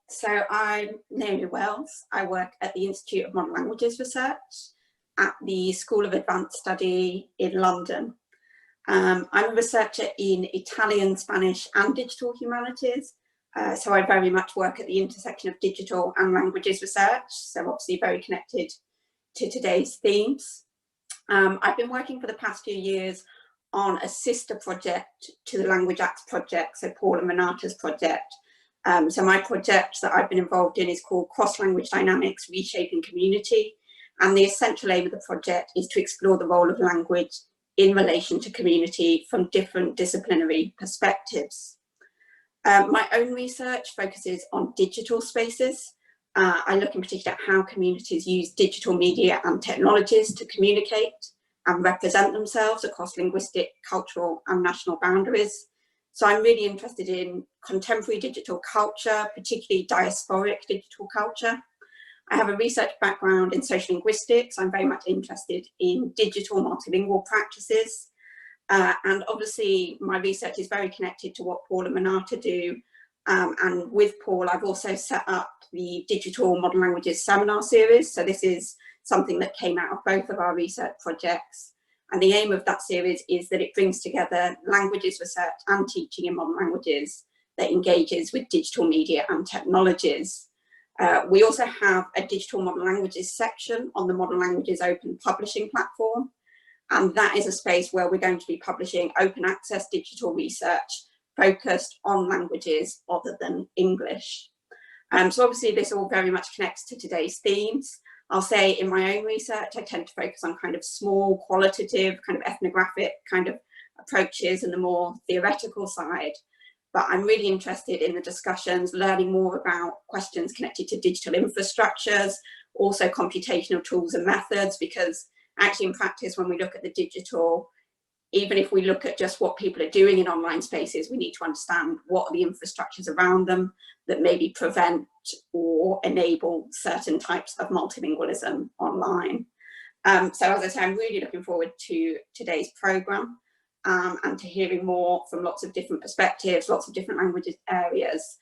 So I'm Naomi Wells. I work at the Institute of Modern Languages Research at the School of Advanced Study in London. I'm a researcher in Italian, Spanish and digital humanities. So I very much work at the intersection of digital and languages research, so obviously very connected to today's themes. I've been working for the past few years on a sister project to the Language Acts project, so Paul and Renata's project. So my project that I've been involved in is called Cross-Language Dynamics Reshaping Community, and the essential aim of the project is to explore the role of language in relation to community from different disciplinary perspectives. My own research focuses on digital spaces. I look in particular at how communities use digital media and technologies to communicate and represent themselves across linguistic, cultural and national boundaries. So I'm really interested in contemporary digital culture, particularly diasporic digital culture. I have a research background in social linguistics. I'm very much interested in digital multilingual practices. And obviously my research is very connected to what Paul and Renata do. And with Paul, I've also set up the Digital Modern Languages Seminar Series. So this is something that came out of both of our research projects. And the aim of that series is that it brings together languages research and teaching in modern languages that engages with digital media and technologies. We also have a digital modern languages section on the Modern Languages Open Publishing platform. And that is a space where we're going to be publishing open access digital research focused on languages other than English. So obviously this all very much connects to today's themes. I'll say in my own research, I tend to focus on kind of small, qualitative, kind of ethnographic kind of approaches and the more theoretical side. But I'm really interested in the discussions, learning more about questions connected to digital infrastructures, also computational tools and methods, because actually in practice, when we look at the digital, even if we look at just what people are doing in online spaces, we need to understand what are the infrastructures around them that maybe prevent or enable certain types of multilingualism online. So as I say, I'm really looking forward to today's programme and to hearing more from lots of different perspectives, lots of different languages areas.